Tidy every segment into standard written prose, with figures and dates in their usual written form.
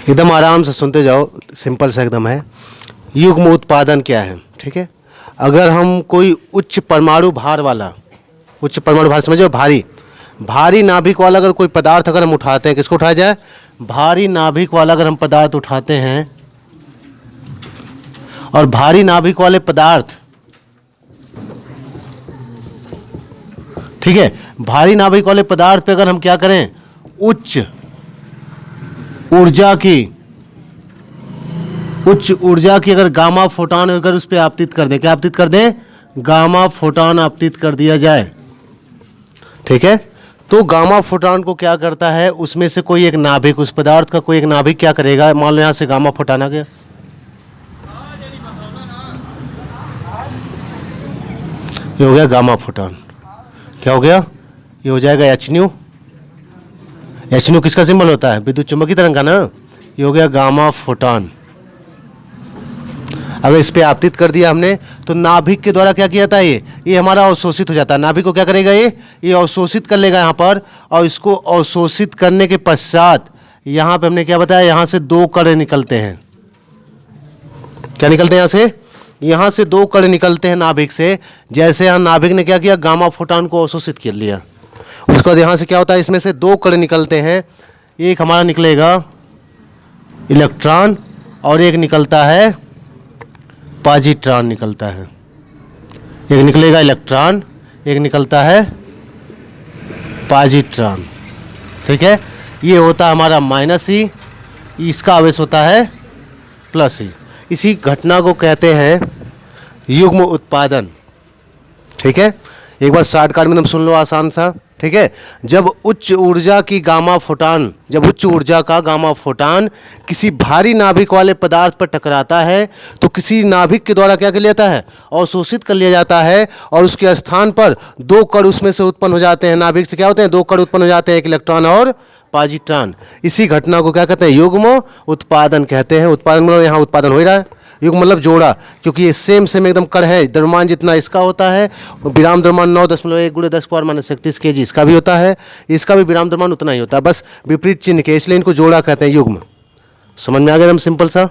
एकदम आराम से सुनते जाओ, सिंपल सा एकदम है। युग्म उत्पादन क्या है, ठीक है। अगर हम कोई उच्च परमाणु भार वाला, उच्च परमाणु भार समझो, भारी नाभिक वाला अगर कोई पदार्थ अगर हम उठाते हैं, किसको उठाया जाए, भारी नाभिक वाला अगर हम पदार्थ उठाते हैं, और भारी नाभिक वाले पदार्थ, ठीक है, भारी नाभिक वाले पदार्थ पे अगर हम क्या करें, उच्च ऊर्जा की अगर गामा फोटॉन अगर उस पर आपतित कर दें, क्या आपतित कर दें, गामा फोटॉन आपतित कर दिया जाए, ठीक है। तो गामा फोटॉन को क्या करता है, उसमें से कोई एक नाभिक, उस पदार्थ का कोई एक नाभिक क्या करेगा, मान लो यहां से गामा फोटॉन आ गया, ये हो गया गामा फोटॉन, क्या हो गया, ये हो जाएगा एच न्यू। एच न्यू किसका सिंबल होता है, विद्युत चुंबकीय तरंग का ना। ये हो गया गामा फोटॉन। अगर इस पे आपतित कर दिया हमने तो नाभिक के द्वारा क्या किया जाता है, ये हमारा अवशोषित हो जाता है। नाभिक को क्या करेगा, ये अवशोषित कर लेगा यहाँ पर, और इसको अवशोषित करने के पश्चात यहाँ पे हमने क्या बताया, यहाँ से दो कण निकलते हैं। क्या निकलते हैं, यहाँ से दो कण निकलते हैं नाभिक से। जैसे यहाँ नाभिक ने क्या किया, गामा फोटॉन को अवशोषित कर लिया, उसके बाद यहाँ से क्या होता है, इसमें से दो कण निकलते हैं। एक हमारा निकलेगा इलेक्ट्रॉन और एक निकलता है पॉजिट्रॉन निकलता है। एक निकलेगा इलेक्ट्रॉन, एक निकलता है पॉजिट्रॉन, ठीक है। ये होता है हमारा -E, इसका आवेश होता है +E। इसी घटना को कहते हैं युग्म उत्पादन, ठीक है। एक बार शॉर्टकट में तुम सुन लो आसान सा, ठीक है। जब उच्च ऊर्जा का गामा फोटॉन किसी भारी नाभिक वाले पदार्थ पर टकराता है तो किसी नाभिक के द्वारा क्या कर लिया जाता है, अवशोषित कर लिया जाता है, और उसके स्थान पर दो कण उसमें से उत्पन्न हो जाते हैं। नाभिक से क्या होते हैं, दो कण उत्पन्न हो जाते हैं, एक इलेक्ट्रॉन और पॉजिट्रॉन। इसी घटना को क्या कहते हैं, युग्म उत्पादन कहते हैं। उत्पादन मतलब यहाँ उत्पादन हो ही रहा है, युग्म मतलब जोड़ा, क्योंकि ये सेम एकदम कण है। द्रव्यमान जितना इसका होता है, विराम द्रव्यमान 9.1 × 10⁻³ kg इसका भी होता है, इसका भी विराम द्रव्यमान उतना ही होता है, बस विपरीत चिन्ह के, इसलिए इनको जोड़ा कहते हैं, युग्म। समझ में आ गया एकदम सिंपल सा,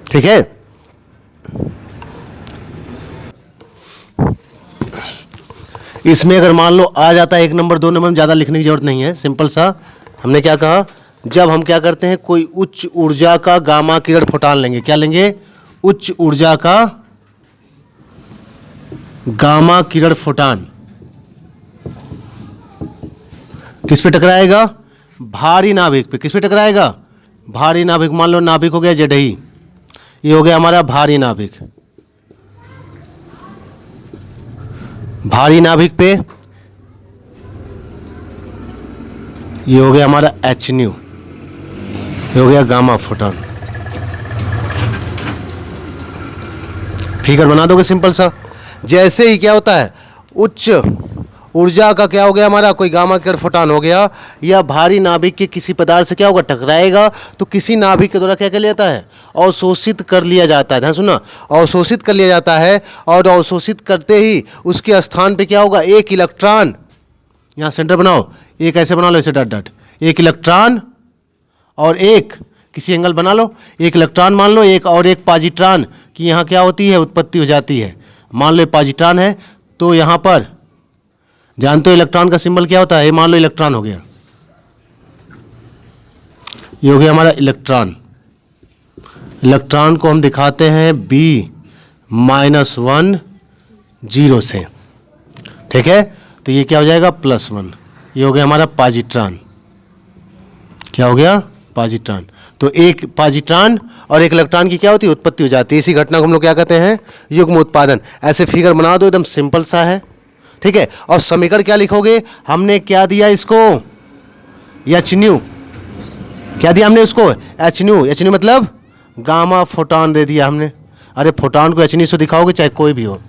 ठीक है। इसमें अगर मान लो आ जाता है 1 नंबर 2 नंबर में, ज़्यादा लिखने की जरूरत नहीं है, सिंपल सा। हमने क्या कहा, जब हम क्या करते हैं, कोई उच्च ऊर्जा का गामा किरण फोटॉन लेंगे, क्या लेंगे, उच्च ऊर्जा का गामा किरण फोटॉन, किस पे टकराएगा, भारी नाभिक पे। किस पे टकराएगा, भारी नाभिक। मान लो नाभिक हो गया जड़ही, ये हो गया हमारा भारी नाभिक। भारी नाभिक पे ये हो गया हमारा एच न्यू, ये हो गया गामा फोटॉन। फिगर बना दोगे सिंपल सा। जैसे ही क्या होता है, उच्च ऊर्जा का क्या हो गया हमारा, कोई गामा किरण फोटॉन हो गया, या भारी नाभिक के किसी पदार्थ से क्या होगा, टकराएगा, तो किसी नाभिक के द्वारा क्या कर लिया जाता है, अवशोषित कर लिया जाता है। ध्यान सुना, अवशोषित कर लिया जाता है, और अवशोषित करते ही उसके स्थान पे क्या होगा, एक इलेक्ट्रॉन, यहाँ सेंटर बनाओ, एक ऐसे बना लो, ऐसे डॉट डॉट, एक इलेक्ट्रॉन और एक किसी एंगल बना लो, एक इलेक्ट्रॉन मान लो, एक और एक पॉजिट्रॉन की यहाँ क्या होती है, उत्पत्ति हो जाती है। मान लो पॉजिट्रॉन है, तो यहाँ पर जानते हो इलेक्ट्रॉन का सिंबल क्या होता है, मान लो इलेक्ट्रॉन हो गया, ये हो गया हमारा इलेक्ट्रॉन। इलेक्ट्रॉन को हम दिखाते हैं B-1 0 से, ठीक है। तो ये क्या हो जाएगा, +1, ये हो गया हमारा पॉजिट्रॉन। क्या हो गया, पॉजिट्रॉन। तो एक पॉजिट्रॉन और एक इलेक्ट्रॉन की क्या होती है, उत्पत्ति हो जाती है। इसी घटना को हम लोग क्या कहते हैं, युग्म उत्पादन। ऐसे फिगर बना दो, एकदम सिंपल सा है, ठीक है। और समीकरण क्या लिखोगे, हमने क्या दिया इसको, एच न्यू। क्या दिया हमने उसको, एच न्यू। एच न्यू मतलब गामा फोटॉन दे दिया हमने। अरे फोटॉन को एच न्यू से दिखाओगे, चाहे कोई भी हो,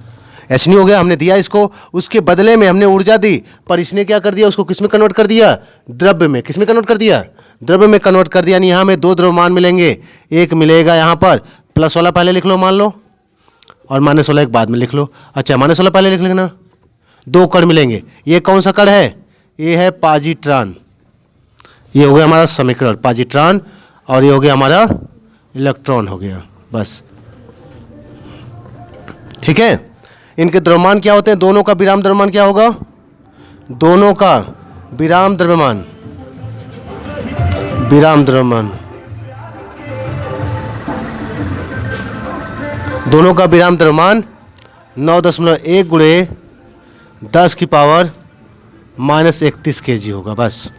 एच न्यू हो गया, हमने दिया इसको। उसके बदले में हमने ऊर्जा दी, पर इसने क्या कर दिया, उसको किस में कन्वर्ट कर दिया, द्रव्य में। किस में कन्वर्ट कर दिया, द्रव्य में कन्वर्ट कर दिया। यानी यहाँ में दो द्रव्यमान मिलेंगे, एक मिलेगा यहाँ पर प्लस वाला पहले लिख लो मान लो, और माइनस वाला एक बाद में लिख लो। अच्छा माइनस वाला पहले लिख लेना। दो कण मिलेंगे, ये कौन सा कण है, ये है पॉजिट्रॉन। ये हो गया हमारा समीकरण, पॉजिट्रॉन और ये हो गया हमारा इलेक्ट्रॉन हो गया, बस। ठीक है, इनके द्रव्यमान क्या होते हैं, दोनों का विराम द्रव्यमान क्या होगा, दोनों का विराम द्रव्यमान, विराम द्रव्यमान, दोनों का विराम द्रव्यमान 9.1 गुणे 10 की पावर -31 kg होगा, बस।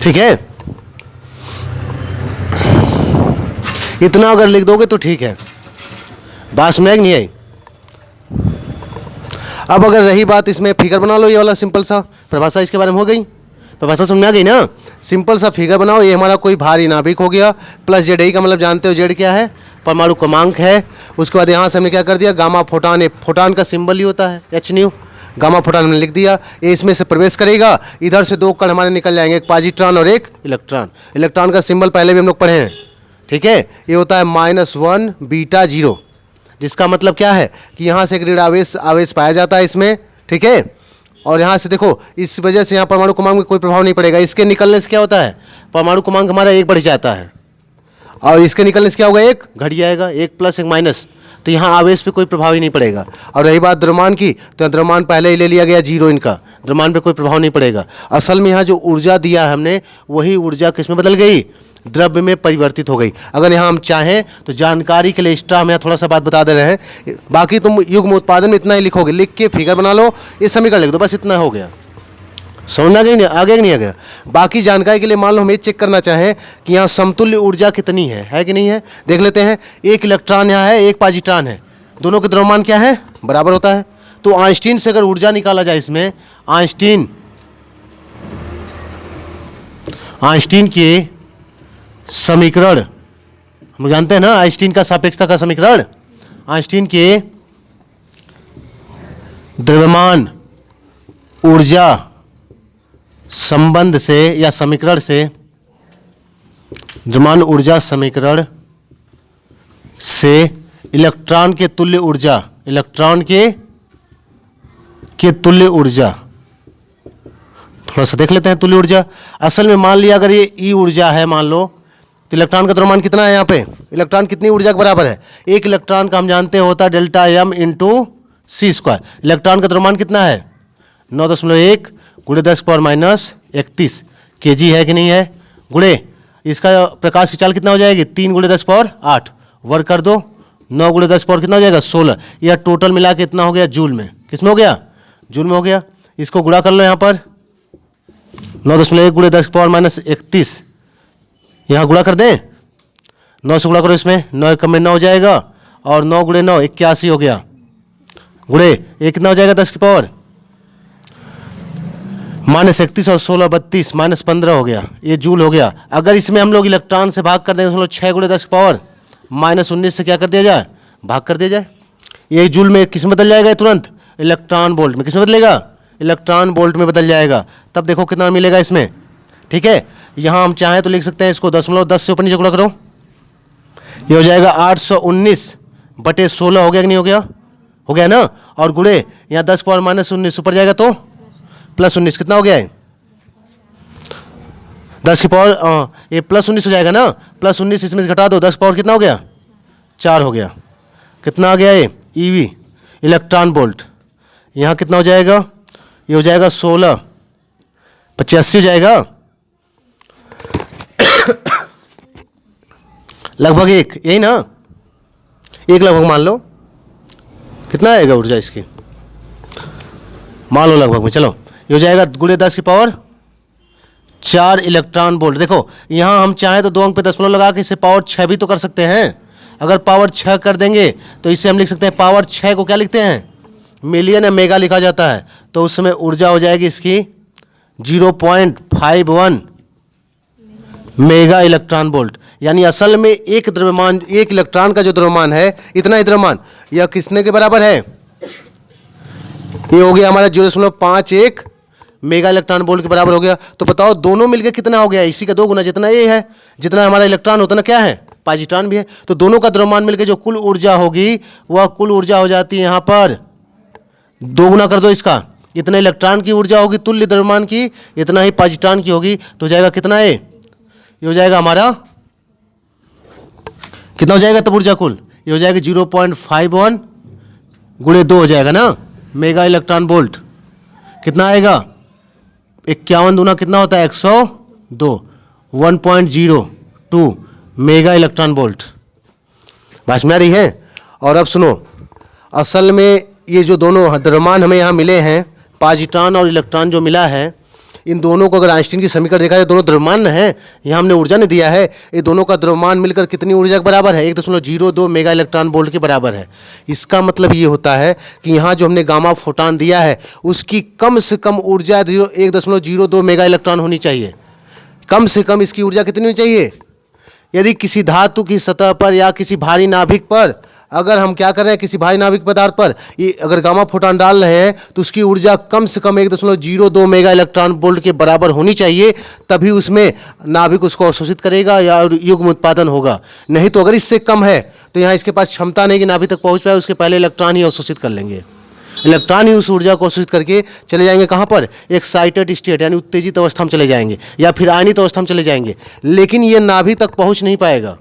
ठीक है, इतना अगर लिख दोगे तो ठीक है, बात समझ नहीं आई। अब अगर रही बात, इसमें फिगर बना लो, ये वाला सिंपल सा परिभाषा इसके बारे में हो गई, परिभाषा समझ में आ गई ना। सिंपल सा फिगर बनाओ, ये हमारा कोई भारी नाभिक हो गया, प्लस जेड ई का मतलब जानते हो जेड क्या है, परमाणु क्रमांक है। उसके बाद यहाँ से हमने क्या कर दिया, गामा फोटान, फोटान का सिंबल ही होता है एच न्यू, गामा फोटान हमने लिख दिया। ये इसमें से प्रवेश करेगा, इधर से दो कण हमारे निकल जाएंगे, एक पॉजिट्रॉन और एक इलेक्ट्रॉन। इलेक्ट्रॉन का सिंबल पहले भी हम लोग पढ़े हैं, ठीक है। ये होता है -1 बीटा 0, जिसका मतलब क्या है कि यहाँ से एक ऋण आवेश पाया जाता है इसमें, ठीक है। और यहाँ से देखो, इस वजह से यहाँ परमाणु क्रमांक में कोई प्रभाव नहीं पड़ेगा। इसके निकलने से क्या होता है, परमाणु क्रमांक हमारा 1 बढ़ जाता है, और इसके निकलने से क्या होगा, 1 घट जाएगा, 1 + 1 माइनस, तो यहाँ आवेश पे कोई प्रभाव ही नहीं पड़ेगा। और रही बात द्रव्यमान की, तो द्रव्यमान पहले ही ले लिया गया 0, इनका द्रव्यमान पे कोई प्रभाव नहीं पड़ेगा। असल में यहाँ जो ऊर्जा दिया है हमने, वही ऊर्जा किस में बदल गई, द्रव्य में परिवर्तित हो गई। अगर यहाँ हम चाहें तो जानकारी के लिए एक्स्ट्रा हम यहाँ थोड़ा सा बात बता दे रहे हैं, बाकी तुम युग्म उत्पादन में इतना ही लिखोगे, लिख के फिगर बना लो, इस समीकरण लिख दो, बस इतना हो गया। समझना गई नहीं, आगे नहीं आ गया। बाकी जानकारी के लिए मान लो हम ये चेक करना चाहें कि यहाँ समतुल्य ऊर्जा कितनी है कि नहीं है, देख लेते हैं। एक इलेक्ट्रॉन यहाँ है, एक पॉजिट्रॉन है, दोनों के द्रव्यमान क्या है, बराबर होता है। तो आइंस्टीन से अगर ऊर्जा निकाला जाए इसमें, आइंस्टीन के समीकरण हम जानते हैं ना, आइंस्टीन का सापेक्षता का समीकरण, आइंस्टीन के द्रव्यमान ऊर्जा संबंध से या समीकरण से, द्रव्यमान ऊर्जा समीकरण से इलेक्ट्रॉन के तुल्य ऊर्जा, इलेक्ट्रॉन के तुल्य ऊर्जा, थोड़ा सा देख लेते हैं तुल्य ऊर्जा। असल में मान लिया अगर ये ई ऊर्जा है मान लो, तो इलेक्ट्रॉन का द्रव्यमान कितना है यहाँ पे, इलेक्ट्रॉन कितनी ऊर्जा के बराबर है, एक इलेक्ट्रॉन का हम जानते होता है delta M into c²। Electron का द्रव्यमान कितना है, 9.1 गुणे 10⁻31 kg है कि नहीं है, गुणे इसका प्रकाश की चाल कितना हो जाएगी, 3 × 10⁸, वर्ग कर दो, 9 × 10 कितना हो जाएगा, 16। यह टोटल मिला के इतना हो गया जूल में, किस में हो गया, जूल में हो गया। इसको गुणा कर लो यहाँ पर, 9.1 गुणे 10⁻31, यहाँ गुणा कर दें, 9 से गुणा करो, इसमें 9 कम में 9 हो जाएगा, और 9 × 9 81 हो गया, गुणे ये कितना हो जाएगा, 10 की पावर -31 और 16 32 -15 हो गया, ये जूल हो गया। अगर इसमें हम लोग इलेक्ट्रॉन से भाग कर दें, तो 6 × 10 की पावर -19 से क्या कर दिया जाए, भाग कर दिया जाए, ये जूल में किस में बदल जाएगा, तुरंत इलेक्ट्रॉन वोल्ट में, किस में बदलेगा, इलेक्ट्रॉन वोल्ट में बदल जाएगा। तब देखो कितना मिलेगा इसमें, ठीक है। यहाँ हम चाहें तो लिख सकते हैं इसको 10 से ऊपर नीचे गुणा करो, ये हो जाएगा 819/16 हो गया कि नहीं हो गया, हो गया ना। और गुणे यहाँ 10⁻−19 ऊपर जाएगा तो +19 कितना हो गया है, 10 की पावर ये +19 हो जाएगा ना, +19 इसमें से घटा दो, 10 पावर कितना हो गया, 4 हो गया। कितना आ गया ये ईवी, इलेक्ट्रॉन वोल्ट। यहाँ कितना हो जाएगा, ये हो जाएगा 1685 हो जाएगा, लगभग 1, यही ना, 1 लगभग मान लो, कितना आएगा ऊर्जा इसकी, मान लो लगभग में, चलो ये हो जाएगा गुणे 10 की पावर 4 इलेक्ट्रॉन वोल्ट। देखो यहाँ हम चाहें तो 2 अंक पे दशमलव लगा के इसे पावर 6 भी तो कर सकते हैं। अगर पावर 6 कर देंगे तो इसे हम लिख सकते हैं, पावर 6 को क्या लिखते हैं, मिलियन या मेगा लिखा जाता है, तो उस समय ऊर्जा हो जाएगी इसकी 0.51 मेगा इलेक्ट्रॉन वोल्ट। यानी असल में एक द्रव्यमान, एक इलेक्ट्रॉन का जो द्रव्यमान है, इतना ही द्रव्यमान, यह किसने के बराबर है, ये हो गया हमारा 0.51 मेगा इलेक्ट्रॉन वोल्ट के बराबर हो गया। तो बताओ दोनों मिलकर कितना हो गया, इसी का 2 गुना, जितना ये है, जितना हमारा इलेक्ट्रॉन उतना क्या है, पॉजिट्रॉन भी है। तो दोनों का द्रव्यमान मिलकर जो कुल ऊर्जा होगी, वह कुल ऊर्जा हो जाती है यहाँ पर 2 गुना कर दो इसका, इतने इलेक्ट्रॉन की ऊर्जा होगी तुल्य द्रव्यमान की, इतना ही पॉजिट्रॉन की होगी, तो हो जाएगा कितना है, ये हो जाएगा हमारा कितना हो जाएगा तब ऊर्जा कुल, ये हो जाएगा 0.51 गुणे 2 हो जाएगा ना मेगा इलेक्ट्रॉन वोल्ट। कितना आएगा 51 दूना कितना होता है 102, 1.02 मेगा इलेक्ट्रॉन वोल्ट। बात में आ रही है। और अब सुनो, असल में ये जो दोनों द्रव्यमान हमें यहाँ मिले हैं, पॉजिट्रॉन और इलेक्ट्रॉन जो मिला है, इन दोनों को अगर आइंस्टीन की समीकरण देखा जाए, दोनों द्रव्यमान है, यहाँ हमने ऊर्जा नहीं दिया है, ये दोनों का द्रव्यमान मिलकर कितनी ऊर्जा के बराबर है, 1.02 मेगा इलेक्ट्रॉन वोल्ट के बराबर है। इसका मतलब ये होता है कि यहाँ जो हमने गामा फोटॉन दिया है उसकी कम से कम ऊर्जा 1.02 मेगा इलेक्ट्रॉन होनी चाहिए। कम से कम इसकी ऊर्जा कितनी होनी चाहिए। यदि किसी धातु की सतह पर या किसी भारी नाभिक पर अगर हम क्या कर रहे हैं, किसी भारी नाभिक पदार्थ पर ये अगर गामा फोटॉन डाल रहे हैं तो उसकी ऊर्जा कम से कम 1.02 मेगा इलेक्ट्रॉन वोल्ट के बराबर होनी चाहिए, तभी उसमें नाभिक उसको अवशोषित करेगा या युग्म उत्पादन होगा। नहीं तो अगर इससे कम है तो यहाँ इसके पास क्षमता नहीं कि नाभिक तक पहुँच पाए, उसके पहले इलेक्ट्रॉन ही अवशोषित कर लेंगे। इलेक्ट्रॉन ही उस ऊर्जा को अवशोषित करके चले जाएंगे कहाँ पर, एक्साइटेड स्टेट यानी उत्तेजित अवस्था में चले जाएंगे या फिर आयनित अवस्था में चले जाएंगे, लेकिन ये नाभिक तक पहुँच नहीं पाएगा।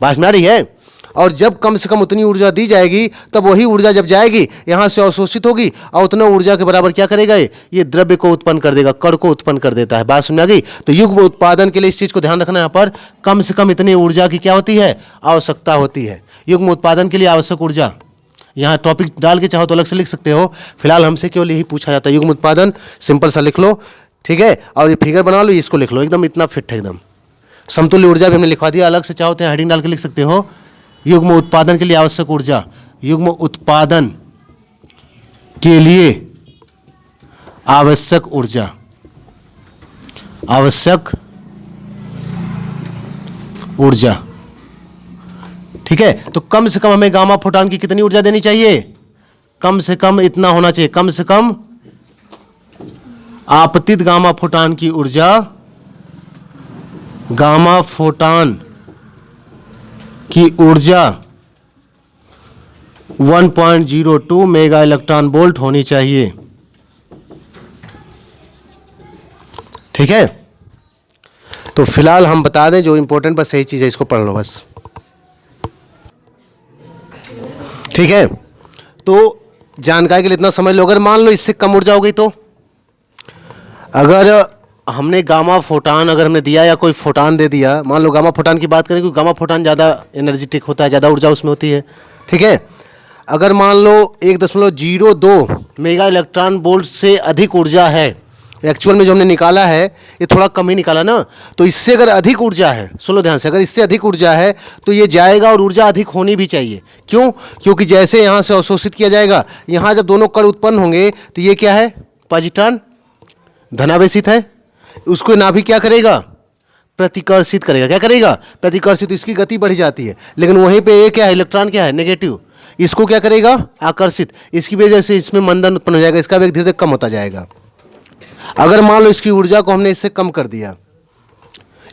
बात में आ रही है। और जब कम से कम उतनी ऊर्जा दी जाएगी तब वही ऊर्जा जब जाएगी यहाँ से अवशोषित होगी और उतना ऊर्जा के बराबर क्या करेगा, ये द्रव्य को उत्पन्न कर देगा, कण को उत्पन्न कर देता है। बात समझ आ गई। तो युग्म उत्पादन के लिए इस चीज़ को ध्यान रखना, यहाँ पर कम से कम इतनी ऊर्जा की क्या होती है, आवश्यकता होती है। युग्म उत्पादन के लिए आवश्यक ऊर्जा, यहाँ टॉपिक डाल के चाहो तो अलग से लिख सकते हो, फिलहाल हमसे केवल यही पूछा जाता है। युग्म उत्पादन सिंपल सा लिख लो, ठीक है। और ये फिगर बना लो, इसको लिख लो, एकदम इतना फिट है एकदम। समतुल्य ऊर्जा भी हमने लिखवा दिया, अलग से चाहो तो हेडिंग डाल के लिख सकते हो। युग्म उत्पादन के लिए आवश्यक ऊर्जा, युग्म उत्पादन के लिए आवश्यक ऊर्जा, आवश्यक ऊर्जा, ठीक है। तो कम से कम हमें गामा फोटॉन की कितनी ऊर्जा देनी चाहिए, कम से कम इतना होना चाहिए, कम से कम आपतित गामा फोटॉन की ऊर्जा, गामा फोटॉन की ऊर्जा 1.02 मेगा इलेक्ट्रॉन वोल्ट होनी चाहिए, ठीक है। तो फिलहाल हम बता दें जो इंपॉर्टेंट बस सही चीज़ है, इसको पढ़ लो बस, ठीक है। तो जानकारी के लिए इतना समझ लो, अगर मान लो इससे कम ऊर्जा हो गई तो अगर हमने गामा फोटॉन अगर हमने दिया या कोई फोटॉन दे दिया, मान लो गामा फोटॉन की बात करें क्योंकि गामा फोटॉन ज़्यादा एनर्जेटिक होता है, ज़्यादा ऊर्जा उसमें होती है, ठीक है। अगर मान लो 1.02 मेगा इलेक्ट्रॉन वोल्ट से अधिक ऊर्जा है, एक्चुअल में जो हमने निकाला है ये थोड़ा कम ही निकाला ना, तो इससे अगर अधिक ऊर्जा है, सुन लो ध्यान से, अगर इससे अधिक ऊर्जा है तो ये जाएगा और ऊर्जा अधिक होनी भी चाहिए। क्यों? क्योंकि जैसे यहाँ से अवशोषित किया जाएगा, यहाँ जब दोनों कण उत्पन्न होंगे तो ये क्या है, पॉजिट्रॉन धनावेशित है, उसको नाभिक क्या करेगा, प्रतिकर्षित करेगा। क्या करेगा, प्रतिकर्षित, इसकी गति बढ़ जाती है। लेकिन वहीं पे ये क्या है, इलेक्ट्रॉन क्या है, नेगेटिव, इसको क्या करेगा, आकर्षित, इसकी वजह से इसमें मंदन उत्पन्न हो जाएगा, इसका वेग धीरे धीरे कम होता जाएगा। अगर मान लो इसकी ऊर्जा को हमने इससे कम कर दिया,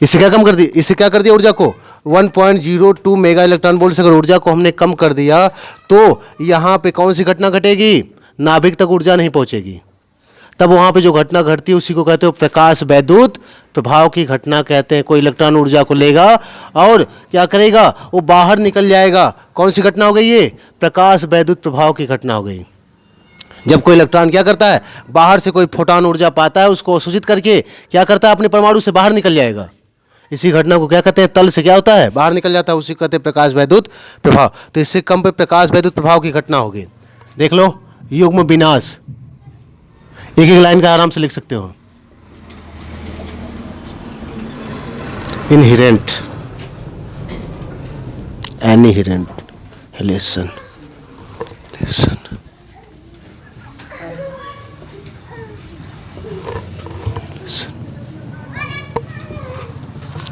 इससे क्या कम कर दिया, इससे क्या कर दिया ऊर्जा को 1.02 मेगा इलेक्ट्रॉन वोल्ट से अगर ऊर्जा को हमने कम कर दिया तो यहाँ पे कौन सी घटना घटेगी, नाभिक तक ऊर्जा नहीं पहुँचेगी। तब वहाँ पे जो घटना घटती है उसी को कहते हो प्रकाश वैद्युत प्रभाव की घटना कहते हैं। कोई इलेक्ट्रॉन ऊर्जा को लेगा और क्या करेगा, वो बाहर निकल जाएगा। कौन सी घटना हो गई ये, प्रकाश वैद्युत प्रभाव की घटना हो गई। जब कोई इलेक्ट्रॉन क्या करता है, बाहर से कोई फोटॉन ऊर्जा पाता है, उसको अवशोषित करके क्या करता है, अपने परमाणु से बाहर निकल जाएगा। इसी घटना को क्या कहते हैं, तल से क्या होता है, बाहर निकल जाता है, उसी को कहते हैं प्रकाश वैद्युत प्रभाव। तो इससे कम पे प्रकाश वैद्युत प्रभाव की घटना होगी। देख लो, युग्म विनाश, एक एक लाइन का आराम से लिख सकते हो। इनहेरेंट, एनिहेरेंट, हिलेशन,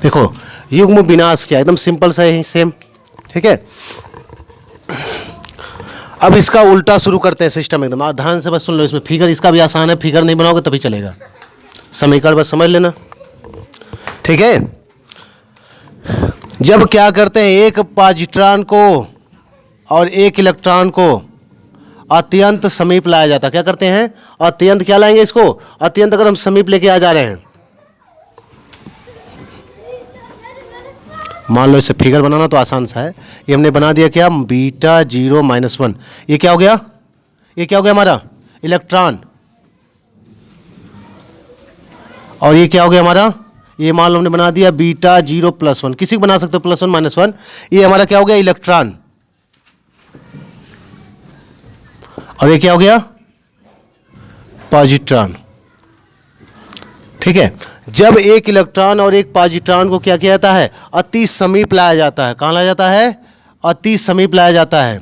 देखो युग्म विनाश क्या, एकदम सिंपल सा है, सेम, ठीक है। अब इसका उल्टा शुरू करते हैं सिस्टम, एकदम ध्यान से बस सुन लो। इसमें फिगर इसका भी आसान है, फिगर नहीं बनाओगे तभी चलेगा, समीकरण बस समझ लेना, ठीक है। जब क्या करते हैं, एक पॉजिट्रॉन को और एक इलेक्ट्रॉन को अत्यंत समीप लाया जाता है। क्या करते हैं? अत्यंत क्या लाएंगे इसको? अत्यंत अगर हम समीप लेके आ जा रहे हैं, मान लो इसे फिगर बनाना तो आसान सा है, ये हमने बना दिया क्या, बीटा 0 - 1। ये क्या हो गया? ये क्या हो गया हमारा? इलेक्ट्रॉन। और ये क्या हो गया हमारा? ये मान लो हमने बना दिया बीटा 0 + 1। किसी को बना सकते हो +1 - 1। ये हमारा क्या हो गया? इलेक्ट्रॉन। और ये क्या हो गया? पॉजिट्रॉन। ठीक है। जब एक इलेक्ट्रॉन और एक पॉजिट्रॉन को क्या किया जाता है? अति समीप लाया जाता है। कहां लाया जाता है? अति समीप लाया जाता है।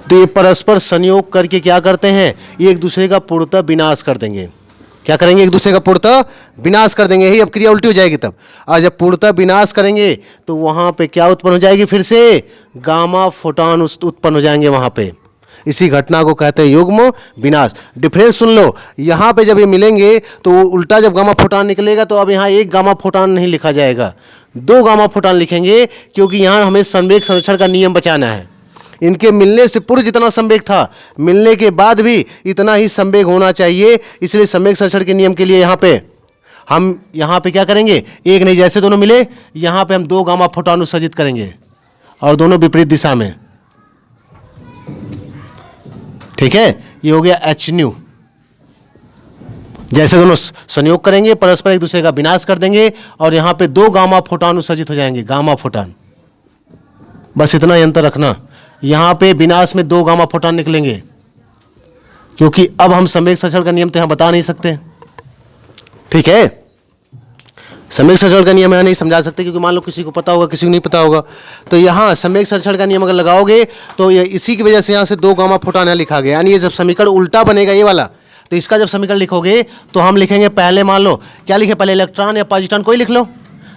तो ये परस्पर संयोग करके क्या करते हैं? ये एक दूसरे का पूर्णतः विनाश कर देंगे। क्या करेंगे? एक दूसरे का पूर्णतः विनाश कर देंगे। यही अब क्रिया उल्टी हो जाएगी तब। और जब पूर्णतः विनाश करेंगे तो वहां पे क्या उत्पन्न हो जाएगी? फिर से गामा फोटॉन उत्पन्न हो जाएंगे वहां पे। इसी घटना को कहते हैं युग्म विनाश। डिफरेंस सुन लो, यहाँ पे जब ये मिलेंगे तो उल्टा जब गामा फोटॉन निकलेगा तो अब यहाँ एक गामा फोटॉन नहीं लिखा जाएगा, 2 गामा फोटॉन लिखेंगे, क्योंकि यहाँ हमें संवेग संरक्षण का नियम बचाना है। इनके मिलने से पूर्व जितना संवेग था, मिलने के बाद भी इतना ही संवेग होना चाहिए। इसलिए संवेग संरक्षण के नियम के लिए हम यहाँ पे क्या करेंगे? एक नहीं, जैसे दोनों मिले यहाँ पे हम 2 गामा फोटॉन उत्सर्जित करेंगे और दोनों विपरीत दिशा में। ठीक है, ये हो गया hν। जैसे दोनों संयोग करेंगे, परस्पर एक दूसरे का विनाश कर देंगे और यहां पे 2 गामा फोटॉन उत्सर्जित हो जाएंगे, गामा फोटॉन। बस इतना ही अंतर रखना। यहां पे विनाश में 2 गामा फोटॉन निकलेंगे, क्योंकि अब हम संवेग संरक्षण का नियम तो यहां बता नहीं सकते। ठीक है, संवेग संरक्षण का नियम यहाँ नहीं समझा सकते, क्योंकि मान लो किसी को पता होगा, किसी को नहीं पता होगा। तो यहाँ संवेग संरक्षण का नियम अगर लगाओगे तो ये इसी की वजह से यहाँ से 2 गामा फोटॉन यहाँ लिखा गया। यानी ये जब समीकरण उल्टा बनेगा ये वाला, तो इसका जब समीकरण लिखोगे तो हम लिखेंगे, पहले मान लो क्या लिखे, पहले इलेक्ट्रॉन या पॉजिट्रॉन कोई लिख लो।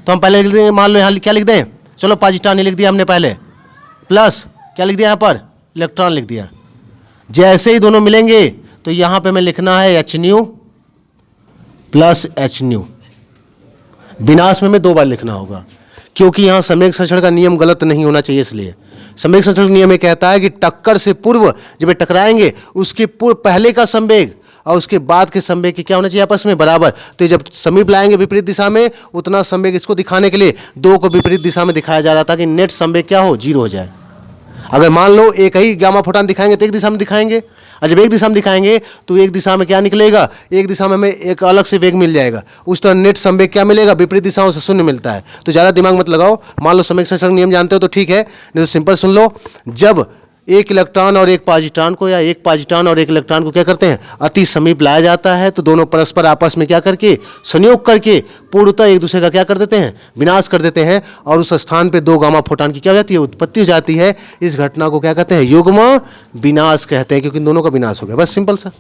तो हम पहले लिख देंगे, मान लो यहाँ क्या लिख दें, चलो पॉजिट्रॉन ही लिख दिया हमने पहले, प्लस क्या लिख दिया यहाँ पर, इलेक्ट्रॉन लिख दिया। जैसे ही दोनों मिलेंगे तो यहाँ पे हमें लिखना है hν + hν। विनाश में हमें 2 बार लिखना होगा, क्योंकि यहाँ संवेग संरक्षण का नियम गलत नहीं होना चाहिए। इसलिए संवेग संरक्षण का नियम ये कहता है कि टक्कर से पूर्व जब ये टकराएंगे, उसके पूर्व पहले का संवेग और उसके बाद के संवेग की क्या होना चाहिए? आपस में बराबर। तो जब समीप लाएंगे विपरीत दिशा में, उतना संवेग इसको दिखाने के लिए 2 को विपरीत दिशा में दिखाया जा रहा था कि नेट संवेग क्या हो, 0 हो जाए। अगर मान लो एक ही गामा फोटॉन दिखाएंगे तो एक दिशा में दिखाएंगे, और जब एक दिशा में दिखाएंगे तो एक दिशा में क्या निकलेगा, एक दिशा में हमें एक अलग से वेग मिल जाएगा। उस तरह नेट संवेग क्या मिलेगा, विपरीत दिशाओं से 0 मिलता है। तो ज़्यादा दिमाग मत लगाओ। मान लो संवेग संरक्षण नियम जानते हो तो ठीक है, नहीं तो सिंपल सुन लो। जब एक इलेक्ट्रॉन और एक पॉजिट्रॉन को, या एक पॉजिट्रॉन और एक इलेक्ट्रॉन को क्या करते हैं, अति समीप लाया जाता है, तो दोनों परस्पर आपस में क्या करके, संयोग करके पूर्णतः एक दूसरे का क्या कर देते हैं, विनाश कर देते हैं। और उस स्थान पे 2 गामा फोटॉन की क्या हो जाती है, उत्पत्ति हो जाती है। इस घटना को क्या कहते हैं, युग्म विनाश कहते हैं, क्योंकि इन दोनों का विनाश हो गया। बस सिंपल सा।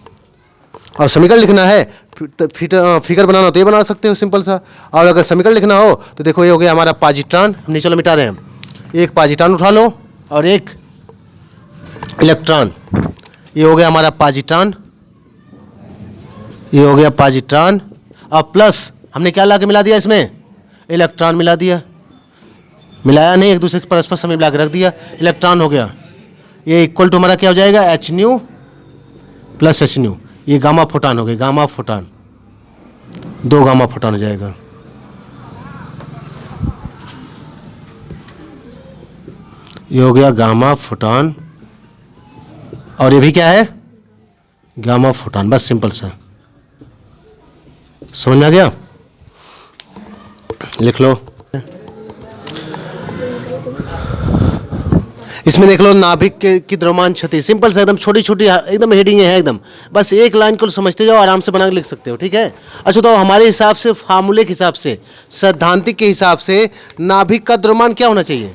और समीकरण लिखना है, फिगर बनाना हो तो ये बना सकते हो, सिंपल सा। और अगर समीकरण लिखना हो तो देखो, ये हो गया हमारा पॉजिट्रॉन। हम नीचे मिटा रहे हैं, एक पॉजिट्रॉन उठा लो और एक इलेक्ट्रॉन। ये हो गया हमारा पॉजिट्रॉन, ये हो गया पॉजिट्रॉन। और प्लस हमने क्या ला के मिला दिया, इसमें इलेक्ट्रॉन मिला दिया, मिलाया नहीं, एक दूसरे के परस्पर समीप ला के रख दिया, इलेक्ट्रॉन हो गया। ये इक्वल टू हमारा क्या हो जाएगा, hν + hν। ये गामा फोटॉन हो गए, गामा फोटॉन, 2 गामा फोटॉन हो जाएगा। ये हो गया गामा फोटॉन, और ये भी क्या है, गामा फोटॉन। बस सिंपल सा, समझ में आ गया? लिख लो। इसमें देख लो, नाभिक की द्रव्यमान क्षति, सिंपल सा एकदम, छोटी छोटी एकदम हेडिंग है एकदम। बस एक लाइन को समझते जाओ, आराम से बना के लिख सकते हो। ठीक है। अच्छा, तो हमारे हिसाब से, फार्मूले के हिसाब से, सैद्धांतिक के हिसाब से नाभिक का द्रव्यमान क्या होना चाहिए,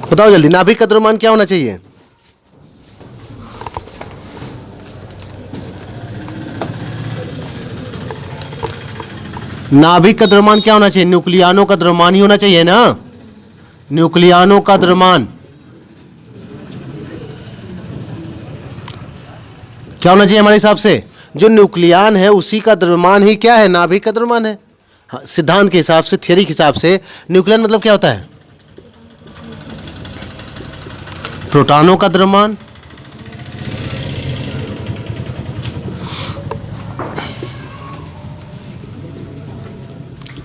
बताओ जल्दी। नाभिक का द्रव्यमान क्या होना चाहिए? नाभिक का द्रव्यमान क्या होना चाहिए? न्यूक्लियानों का द्रव्यमान ही होना चाहिए ना, न्यूक्लियानों का द्रव्यमान क्या होना चाहिए हमारे हिसाब से? जो न्यूक्लियान है उसी का द्रव्यमान ही क्या है, नाभिक का द्रव्यमान है। हाँ, सिद्धांत के हिसाब से, थियरी के हिसाब से न्यूक्लियन मतलब क्या होता है? प्रोटॉनों का द्रव्यमान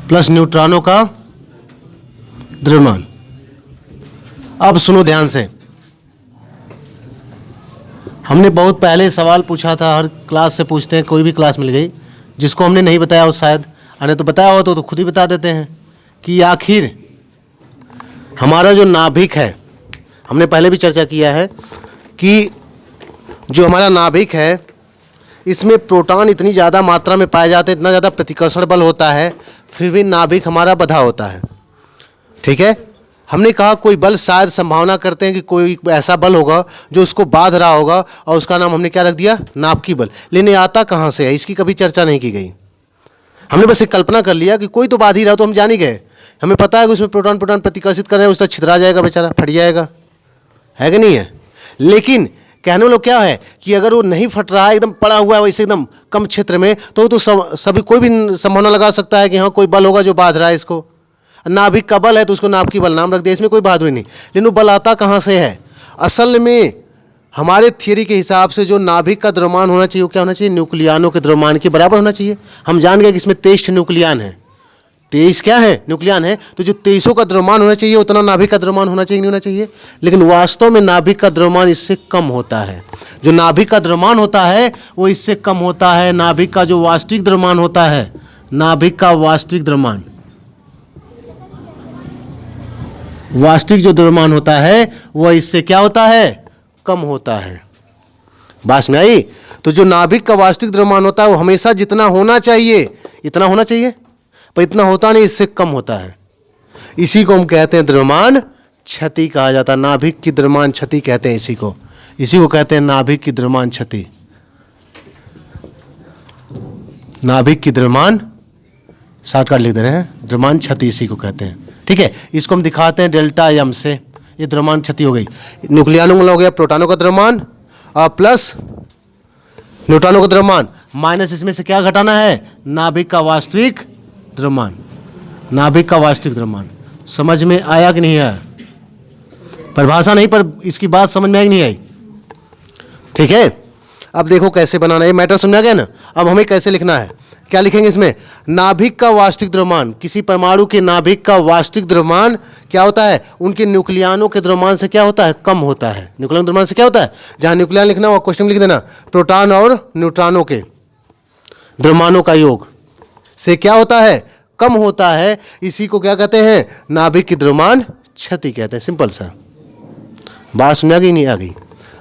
प्लस न्यूट्रॉनों का द्रव्यमान। अब सुनो ध्यान से, हमने बहुत पहले सवाल पूछा था, हर क्लास से पूछते हैं, कोई भी क्लास मिल गई, जिसको हमने नहीं बताया हो शायद, अरे तो बताया हो तो खुद ही बता देते हैं कि आखिर हमारा जो नाभिक है, हमने पहले भी चर्चा किया है कि जो हमारा नाभिक है इसमें प्रोटॉन इतनी ज़्यादा मात्रा में पाए जाते हैं, इतना ज़्यादा प्रतिकर्षण बल होता है, फिर भी नाभिक हमारा बंधा होता है। ठीक है, हमने कहा कोई बल शायद संभावना करते हैं कि कोई ऐसा बल होगा जो उसको बांध रहा होगा, और उसका नाम हमने क्या रख दिया, नाभिकी बल। लेकिन ये आता कहाँ से है, इसकी कभी चर्चा नहीं की गई। हमने बस एक कल्पना कर लिया कि कोई तो बांध ही रहा, तो हम जान ही गए, हमें पता है कि उसमें प्रोटॉन प्रोटॉन प्रतिकर्षित कर रहे हैं, उससे छितरा जाएगा बेचारा, फट जाएगा, है कि नहीं है। लेकिन कहने वाला क्या है कि अगर वो नहीं फट रहा है, एकदम पड़ा हुआ है वैसे एकदम कम क्षेत्र में, तो सभी कोई भी संभावना लगा सकता है कि हाँ कोई बल होगा जो बांध रहा है इसको। नाभिक का बल है तो उसको नाभिकी बल नाम रख दिया, इसमें कोई बहादुरी नहीं। लेकिन वो बल आता कहाँ से है, असल में हमारे थियरी के हिसाब से जो नाभिक का द्रव्यमान होना चाहिए वो क्या होना चाहिए, न्यूक्लियानों के द्रव्यमान के बराबर होना चाहिए। हम जान गए कि इसमें 23 न्यूक्लियान है, 23 क्या है, न्यूक्लियान है, तो जो 23 का द्रव्यमान होना चाहिए उतना नाभिक का द्रव्यमान होना चाहिए, नहीं होना चाहिए। लेकिन वास्तव में नाभिक का द्रव्यमान इससे कम होता है। जो नाभिक का द्रव्यमान होता है वो इससे कम होता है। नाभिक का जो वास्तविक द्रव्यमान होता है, नाभिक का वास्तविक द्रव्यमान, वास्तविक जो द्रव्यमान होता है वह इससे क्या होता है, कम होता है। बात में आई। तो जो नाभिक का वास्तविक द्रव्यमान होता है वो हमेशा जितना होना चाहिए इतना होना चाहिए, पर इतना होता नहीं, इससे कम होता है। इसी को हम कहते हैं द्रव्यमान क्षति कहा जाता है। नाभिक की द्रव्यमान क्षति कहते हैं इसी को कहते हैं नाभिक की द्रव्यमान क्षति। नाभिक की द्रव्यमान शॉर्टकट लिख दे रहे हैं, द्रव्यमान क्षति इसी को कहते हैं। ठीक है, इसको हम दिखाते हैं डेल्टा एम से। ये द्रव्यमान क्षति हो गई। न्यूक्लियानों का हो गया प्रोटॉनों का द्रव्यमान और प्लस न्यूट्रॉनों का द्रव्यमान, माइनस इसमें से क्या घटाना है, नाभिक का वास्तविक द्रव्यमान। नाभिक का वास्तविक द्रव्यमान समझ में आया कि नहीं आया, परिभाषा नहीं पर इसकी बात समझ में आई कि नहीं आई। ठीक है, अब देखो कैसे बनाना है, ये मैटर समझ आ गया ना। अब हमें कैसे लिखना है, क्या लिखेंगे इसमें, नाभिक का वास्तविक द्रव्यमान, किसी परमाणु के नाभिक का वास्तविक द्रव्यमान क्या होता है, उनके न्यूक्लियानों के द्रव्यमान से क्या होता है, कम होता है। न्यूक्लियन द्रव्यमान से क्या होता है, जहां न्यूक्लियन लिखना हो क्वेश्चन में लिख देना, प्रोटॉन और न्यूट्रॉनों के द्रव्यमानों का योग से क्या होता है, कम होता है। इसी को क्या कहते हैं, नाभिक की द्रव्यमान क्षति कहते हैं। सिंपल सा बात समझ आ गई नहीं आ गई।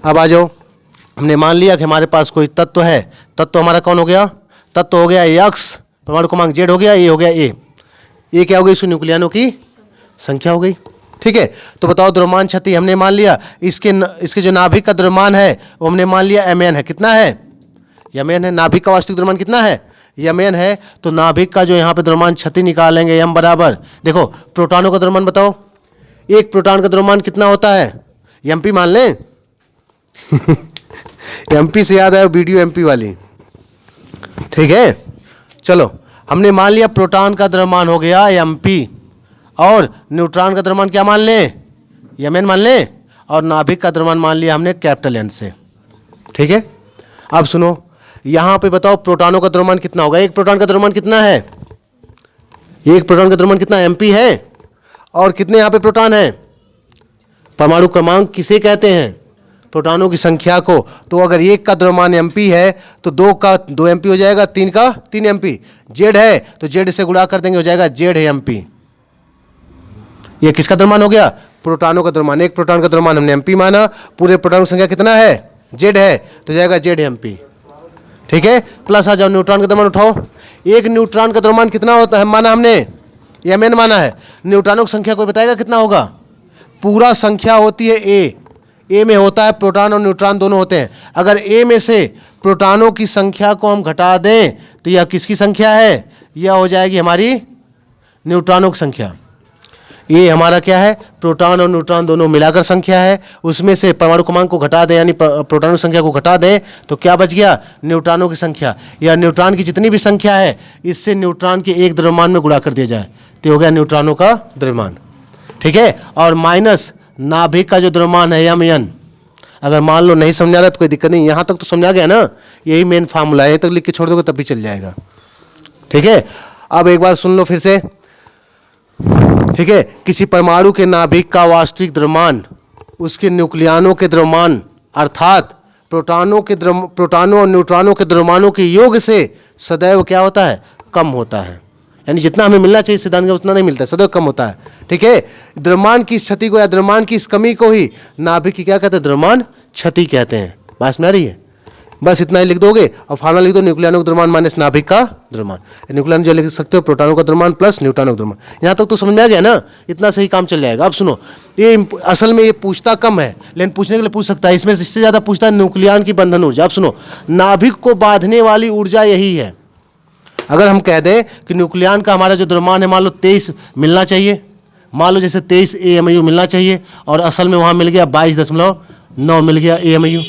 अब आ जाओ, हमने मान लिया कि हमारे पास कोई तत्व है, तत्व हमारा कौन हो गया, तत्व हो गया एक्स, परमाणु क्रमांक जेड हो गया, ए हो गया ए क्या हो गई, इसकी न्यूक्लियानों की संख्या हो गई। ठीक है, तो बताओ द्रव्यमान क्षति हमने मान लिया, इसके जो नाभिक का द्रव्यमान है वो हमने मान लिया mn है। कितना है, mn है। नाभिक का वास्तविक द्रव्यमान कितना है, mn है। तो नाभिक का जो यहाँ पे द्रव्यमान क्षति निकालेंगे m बराबर, देखो प्रोटॉनों का द्रव्यमान बताओ, एक प्रोटॉन का द्रव्यमान कितना होता है, mp मान लें mp से याद आया वीडियो mp वाली। ठीक है, चलो हमने मान लिया प्रोटॉन का द्रव्यमान हो गया mp, और न्यूट्रॉन का द्रव्यमान क्या मान लें, mn मान लें, और नाभिक का द्रव्यमान मान लिया हमने कैपिटल N से। ठीक है, अब सुनो यहाँ पे बताओ प्रोटॉनों का द्रव्यमान कितना होगा, एक प्रोटॉन का द्रव्यमान कितना है, एक प्रोटॉन का द्रव्यमान कितना mp है, और कितने यहाँ पे प्रोटॉन है, परमाणु क्रमांक किसे कहते हैं, प्रोटॉनों की संख्या को। तो अगर एक का द्रव्यमान mp है तो दो का 2 mp हो जाएगा, तीन का 3 mp, जेड है तो जेड से गुणा कर देंगे, हो जाएगा जेड है mp। ये किसका द्रव्यमान हो गया, प्रोटॉनों का द्रव्यमान। एक प्रोटॉन का द्रव्यमान हमने mp माना, पूरे प्रोटॉन की संख्या कितना है, जेड है, तो जाएगा जेड mp। ठीक है, प्लस आ जाओ न्यूट्रॉन का द्रव्यमान उठाओ, एक न्यूट्रॉन का द्रव्यमान कितना होता है माना हमने, mn माना है। न्यूट्रॉनों की संख्या कोई बताएगा कितना होगा, पूरा संख्या होती है ए में होता है प्रोटॉन और न्यूट्रॉन दोनों होते हैं। अगर ए में से प्रोटॉनों की संख्या को हम घटा दें तो यह किसकी संख्या है, यह हो जाएगी हमारी न्यूट्रॉनों की संख्या। ये हमारा क्या है, प्रोटॉन और न्यूट्रॉन दोनों मिलाकर संख्या है, उसमें से परमाणु क्रमांक को घटा दें यानी प्रोटॉनों की संख्या को घटा दें तो क्या बच गया, न्यूट्रॉनों की संख्या। या न्यूट्रॉन की जितनी भी संख्या है इससे न्यूट्रॉन के एक द्रव्यमान में गुणा कर दिया जाए तो हो गया न्यूट्रॉनों का द्रव्यमान। ठीक है, और माइनस नाभिक का जो द्रव्यमान है m(n), अगर मान लो नहीं समझा रहा तो कोई दिक्कत नहीं, यहाँ तक तो समझा गया ना, यही मेन फार्मूला है, यहीं तक लिख के छोड़ दोगे तब भी चल जाएगा। ठीक है, अब एक बार सुन लो फिर से। ठीक है, किसी परमाणु के नाभिक का वास्तविक द्रव्यमान उसके न्यूक्लियनों के द्रव्यमान अर्थात प्रोटॉनों और न्यूट्रॉनों के द्रव्यमानों के योग से सदैव क्या होता है, कम होता है। यानी जितना हमें मिलना चाहिए सिद्धांत का उतना नहीं मिलता है, सदैव कम होता है। ठीक है, द्रव्यमान की इस क्षति को या द्रव्यमान की इस कमी को ही नाभिक की क्या कहते हैं, द्रव्यमान क्षति कहते हैं। बात में आ रही है? बस इतना ही लिख दोगे और फार्मूला लिख दो, न्यूक्लियनों का द्रव्यमान माइनस नाभिक का द्रव्यमान। न्यूक्लियन जो लिख सकते हो प्रोटॉनों का द्रव्यमान प्लस न्यूट्रॉनों का द्रव्यमान। यहाँ तक तो समझ में आ गया ना, इतना सही काम चल जाएगा। अब सुनो, ये असल में ये पूछता कम है लेकिन पूछने के लिए पूछ सकता है, इसमें इससे ज़्यादा पूछता है न्यूक्लियन की बंधन ऊर्जा। अब सुनो, नाभिक को बांधने वाली ऊर्जा यही है। अगर हम कह दें कि न्यूक्लियन का हमारा जो द्रव्यमान है मान लो 23 मिलना चाहिए, मान लो जैसे 23 AMU मिलना चाहिए और असल में वहाँ मिल गया 22.9 मिल गया AMU।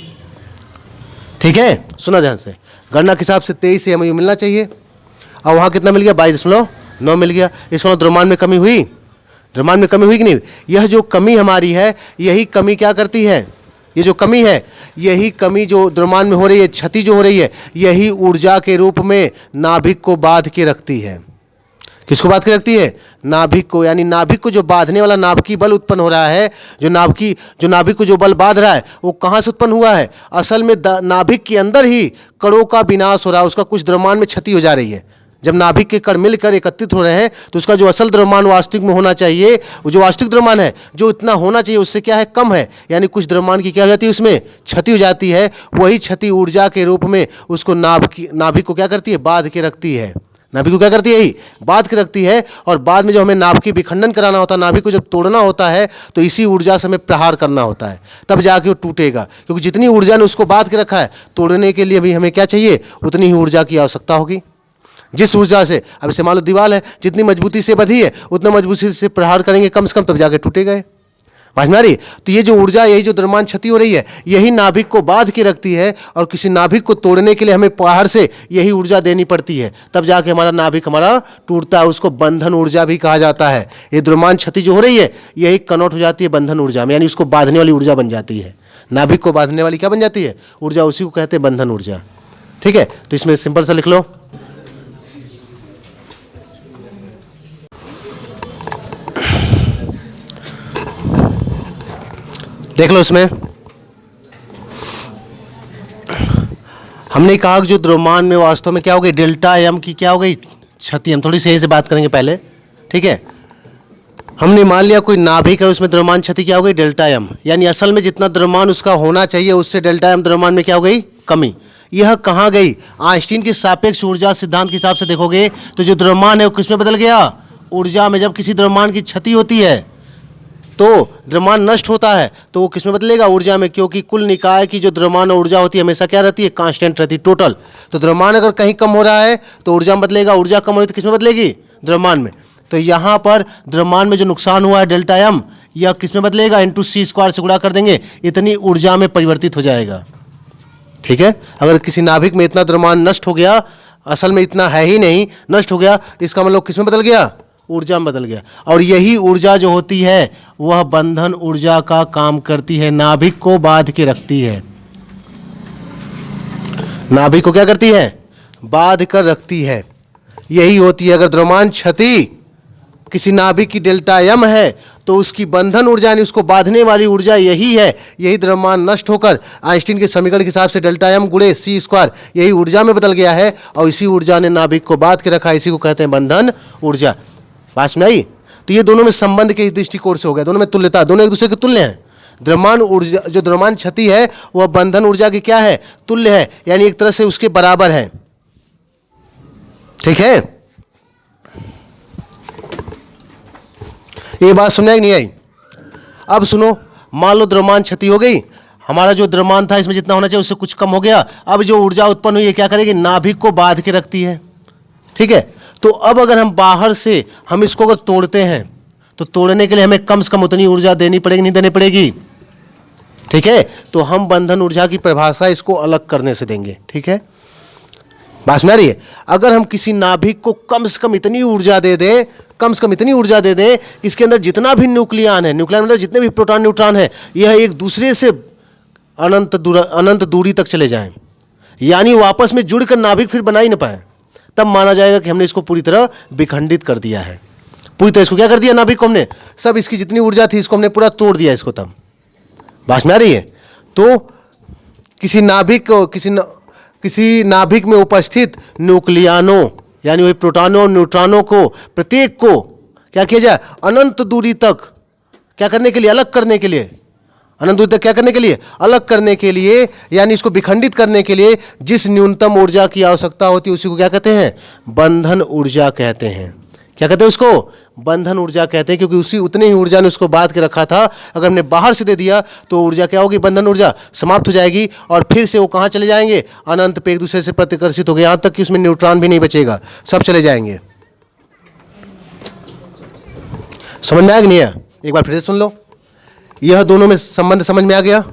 ठीक है, सुना ध्यान से, गणना के हिसाब से 23 AMU मिलना चाहिए और वहाँ कितना मिल गया, 22.9 मिल गया। इसको द्रव्यमान में कमी हुई, द्रव्यमान में कमी हुई कि नहीं? यह जो कमी हमारी है, यही कमी क्या करती है, ये जो कमी है, यही कमी जो द्रव्यमान में हो रही है, क्षति जो हो रही है, यही ऊर्जा के रूप में नाभिक को बांध के रखती है। किसको बांध के रखती है? नाभिक को। यानी नाभिक को जो बांधने वाला नाभिकीय बल उत्पन्न हो रहा है, जो नाभिक को जो बल बांध रहा है वो कहाँ से उत्पन्न हुआ है? असल में नाभिक के अंदर ही कणों का विनाश हो रहा है, उसका कुछ द्रव्यमान में क्षति हो जा रही है। जब नाभिक के कण मिलकर एकत्रित हो रहे हैं तो उसका जो असल द्रव्यमान वास्तविक में होना चाहिए, वो जो वास्तविक द्रव्यमान है जो इतना होना चाहिए उससे क्या है, कम है। यानी कुछ द्रव्यमान की क्या हो जाती है, उसमें क्षति हो जाती है। वही क्षति ऊर्जा के रूप में उसको नाभिक को क्या करती है, बांध के रखती है। नाभिक को क्या करती है, यही बांध के रखती है। और बाद में जो हमें नाभिक विखंडन कराना होता है, नाभिक को जब तोड़ना होता है तो इसी ऊर्जा से हमें प्रहार करना होता है, तब जाके वो टूटेगा। क्योंकि जितनी ऊर्जा ने उसको बांध के रखा है, तोड़ने के लिए भी हमें क्या चाहिए, उतनी ही ऊर्जा की आवश्यकता होगी। जिस ऊर्जा से, अब इसे मान लो दीवार है, जितनी मजबूती से बंधी है उतना मजबूती से प्रहार करेंगे कम से कम, तब जाके टूटेगा। समझ में आ रही? तो ये जो ऊर्जा, यही जो द्रव्यमान क्षति हो रही है, यही नाभिक को बांध के रखती है। और किसी नाभिक को तोड़ने के लिए हमें बाहर से यही ऊर्जा देनी पड़ती है, तब जाके हमारा नाभिक हमारा टूटता है। उसको बंधन ऊर्जा भी कहा जाता है। ये द्रव्यमान क्षति जो हो रही है, यही कन्वर्ट हो जाती है बंधन ऊर्जा में, यानी उसको बांधने वाली ऊर्जा बन जाती है। नाभिक को बांधने वाली क्या बन जाती है, ऊर्जा, उसी को कहते हैं बंधन ऊर्जा। ठीक है, तो इसमें सिंपल सा लिख लो, देख लो। इसमें हमने कहा कि जो द्रव्यमान में वास्तव में क्या हो गई, डेल्टा एम की क्या हो गई, क्षति। हम थोड़ी सही से बात करेंगे पहले। ठीक है, हमने मान लिया कोई नाभिक है, उसमें द्रव्यमान क्षति क्या हो गई, डेल्टा एम। यानी असल में जितना द्रव्यमान उसका होना चाहिए उससे डेल्टा एम द्रव्यमान में क्या हो गई, कमी। यह कहाँ गई? आइंस्टीन के सापेक्ष ऊर्जा सिद्धांत के हिसाब से देखोगे तो जो द्रव्यमान है वो किसमें बदल गया, ऊर्जा में। जब किसी द्रव्यमान की क्षति होती है तो द्रव्यमान नष्ट होता है तो वो किसमें बदलेगा, ऊर्जा में। क्योंकि कुल निकाय की जो द्रव्यमान और ऊर्जा होती है हमेशा क्या रहती है, कांस्टेंट रहती है, टोटल। तो द्रव्यमान अगर कहीं कम हो रहा है तो ऊर्जा में बदलेगा, ऊर्जा कम हो रही है तो किसमें बदलेगी, द्रव्यमान में। तो यहाँ पर द्रव्यमान में जो नुकसान हुआ है डेल्टा एम, यह किसमें बदलेगा, इंटू c² से गुणा कर देंगे, इतनी ऊर्जा में परिवर्तित हो जाएगा। ठीक है, अगर किसी नाभिक में इतना द्रव्यमान नष्ट हो गया, असल में इतना है ही नहीं, नष्ट हो गया, इसका मतलब किसमें बदल गया, ऊर्जा में बदल गया। और यही ऊर्जा जो होती है वह बंधन ऊर्जा का काम करती है, नाभिक को बांध के रखती है। नाभिक को क्या करती है, बांध कर रखती है। यही होती है। अगर द्रव्यमान क्षति किसी नाभिक की डेल्टा एम है तो उसकी बंधन ऊर्जा यानी उसको बांधने वाली ऊर्जा यही है। यही द्रव्यमान नष्ट होकर आइंस्टीन के समीकरण के हिसाब से डेल्टा एम गुणे c² यही ऊर्जा में बदल गया है और इसी ऊर्जा ने नाभिक को बांध के रखा है। इसी को कहते हैं बंधन ऊर्जा। पास में आई? तो ये दोनों में संबंध के दृष्टिकोण से हो गया, दोनों में तुल्यता, दोनों एक दूसरे के तुल्य हैं। द्रव्यमान ऊर्जा, जो द्रव्यमान क्षति है वह बंधन ऊर्जा की क्या है, तुल्य है, यानी एक तरह से उसके बराबर है। ठीक है, ये बात समझ नहीं आई? अब सुनो, मान लो द्रव्यमान क्षति हो गई, हमारा जो द्रव्यमान था इसमें जितना होना चाहिए उससे कुछ कम हो गया। अब जो ऊर्जा उत्पन्न हुई है क्या करेगी, नाभिक को बांध के रखती है। ठीक है, तो अब अगर हम बाहर से हम इसको अगर तोड़ते हैं तो तोड़ने के लिए हमें कम से कम उतनी ऊर्जा देनी पड़ेगी, नहीं देनी पड़ेगी? ठीक है, तो हम बंधन ऊर्जा की परिभाषा इसको अलग करने से देंगे। ठीक है, बात समझ आ रही है? अगर हम किसी नाभिक को कम से कम इतनी ऊर्जा दे दें कम से कम इतनी ऊर्जा दे दें कि इसके अंदर जितना भी न्यूक्लियन है, न्यूक्लियन मतलब जितने भी प्रोटॉन न्यूट्रॉन है, यह एक दूसरे से अनंत दूरी तक चले जाएं, यानी वो आपस में जुड़कर नाभिक फिर बना ही ना पाए, तब माना जाएगा कि हमने इसको पूरी तरह विखंडित कर दिया है। पूरी तरह इसको क्या कर दिया, नाभिक को हमने सब, इसकी जितनी ऊर्जा थी इसको हमने पूरा तोड़ दिया इसको। तब बात में आ रही है? तो किसी नाभिक में उपस्थित न्यूक्लियनों यानी वही प्रोटॉनों और न्यूट्रॉनों को प्रत्येक को क्या किया जाए, अनंत दूरी तक क्या करने के लिए, अलग करने के लिए, अनंत दूरी तक क्या करने के लिए, अलग करने के लिए, यानी इसको विखंडित करने के लिए जिस न्यूनतम ऊर्जा की आवश्यकता होती है उसी को क्या कहते हैं, बंधन ऊर्जा कहते हैं। क्या कहते हैं उसको, बंधन ऊर्जा कहते हैं, क्योंकि उसी उतनी ही ऊर्जा ने उसको बांध के रखा था। अगर हमने बाहर से दे दिया तो ऊर्जा क्या होगी, बंधन ऊर्जा समाप्त हो जाएगी और फिर से वो कहाँ चले जाएंगे, अनंत पे एक दूसरे से प्रतिकर्षित हो गए, यहाँ तक कि उसमें न्यूट्रॉन भी नहीं बचेगा, सब चले जाएंगे। समझ में आ गया नहीं है? एक बार फिर से सुन लो, यह दोनों में संबंध समझ में आ गया।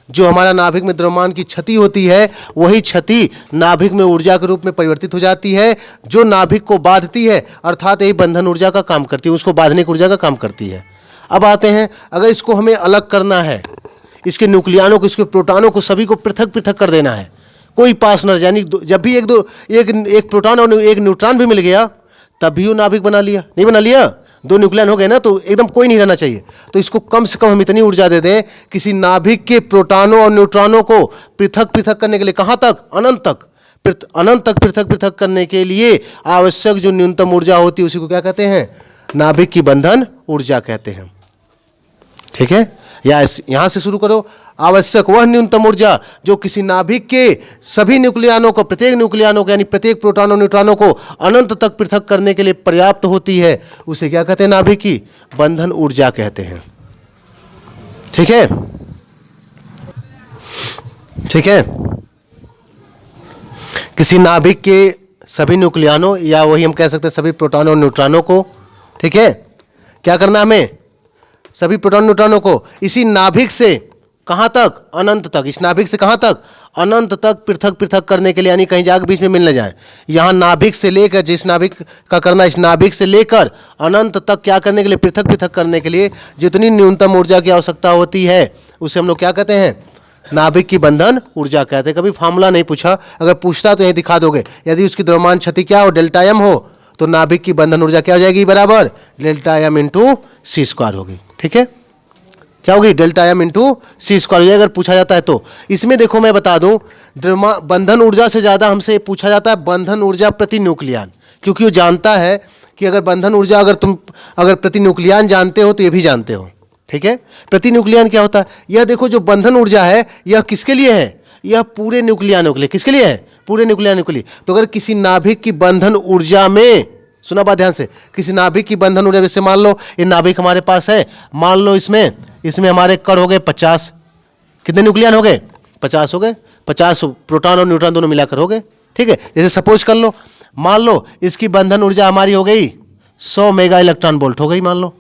जो हमारा नाभिक में द्रव्यमान की क्षति होती है वही क्षति नाभिक में ऊर्जा के रूप में परिवर्तित हो जाती है, जो नाभिक को बांधती है, अर्थात यही बंधन ऊर्जा का काम करती है, उसको बांधने की ऊर्जा का काम करती है। अब आते हैं, अगर इसको हमें अलग करना है, इसके न्यूक्लियनों को, इसके प्रोटॉनों को सभी को पृथक पृथक कर देना है, कोई पास न, यानी जब भी एक प्रोटॉन और एक न्यूट्रॉन भी मिल गया तब भी वो नाभिक बना लिया, नहीं बना लिया, दो न्यूक्लियन हो गए ना, तो एकदम कोई नहीं रहना चाहिए। तो इसको कम से कम हम इतनी ऊर्जा दे दें, किसी नाभिक के प्रोटॉनों और न्यूट्रॉनों को पृथक पृथक करने के लिए, कहाँ तक, अनंत तक, अनंत तक पृथक पृथक करने के लिए आवश्यक जो न्यूनतम ऊर्जा होती है उसी को क्या कहते हैं, नाभिक की बंधन ऊर्जा कहते हैं। ठीक है, या यहां से शुरू करो, आवश्यक वह न्यूनतम ऊर्जा जो किसी नाभिक के सभी न्यूक्लियनों को, प्रत्येक न्यूक्लियनों को यानी प्रत्येक प्रोटॉन और न्यूट्रॉनों को अनंत तक पृथक करने के लिए पर्याप्त होती है, उसे क्या कहते हैं, नाभिक की बंधन ऊर्जा कहते हैं। ठीक है, ठीक है, किसी नाभिक के सभी न्यूक्लियनों या वही हम कह सकते हैं सभी प्रोटॉनों और न्यूट्रॉनों को, ठीक है, क्या करना हमें, सभी प्रोटॉन न्यूट्रॉनों को इसी नाभिक से कहाँ तक, अनंत तक, इस नाभिक से कहाँ तक, अनंत तक पृथक पृथक करने के लिए, यानी कहीं जाकर बीच में मिल न जाए। यहाँ नाभिक से लेकर, जिस नाभिक का करना, इस नाभिक से लेकर अनंत तक क्या करने के लिए, पृथक पृथक करने के लिए जितनी न्यूनतम ऊर्जा की आवश्यकता होती है उसे हम लोग क्या कहते हैं, नाभिक की बंधन ऊर्जा कहते हैं। कभी फार्मूला नहीं पूछा, अगर पूछता तो यही दिखा दोगे, यदि उसकी द्रव्यमान क्षति क्या हो, डेल्टा एम हो, तो नाभिक की बंधन ऊर्जा क्या हो जाएगी, बराबर डेल्टा एम इंटू सी स्क्वायर होगी। ठीक है, क्या होगी, डेल्टा एम इंटू सी स्क्वायर हो जाएगा अगर पूछा जाता है तो। इसमें देखो मैं बता दूं, बंधन ऊर्जा से ज़्यादा हमसे पूछा जाता है बंधन ऊर्जा प्रति न्यूक्लियन, क्योंकि वो जानता है कि अगर बंधन ऊर्जा अगर प्रति न्यूक्लियन जानते हो तो ये भी जानते हो। ठीक है, प्रति न्यूक्लियन क्या होता है, यह देखो जो बंधन ऊर्जा है यह किसके लिए है, यह पूरे न्यूक्लियनों के लिए, किसके लिए है, पूरे न्यूक्लियनों के लिए। तो अगर किसी नाभिक की बंधन ऊर्जा में, सुना बात ध्यान से, किसी नाभिक की बंधन ऊर्जा, जैसे मान लो ये नाभिक हमारे पास है, मान लो इसमें हमारे कण हो गए 50, कितने न्यूक्लियन हो गए, 50 हो गए, 50 प्रोटॉन और न्यूट्रॉन दोनों मिलाकर हो गए। ठीक है, जैसे सपोज कर लो, मान लो इसकी बंधन ऊर्जा हमारी हो गई 100 मेगा इलेक्ट्रॉन वोल्ट हो गई, मान लो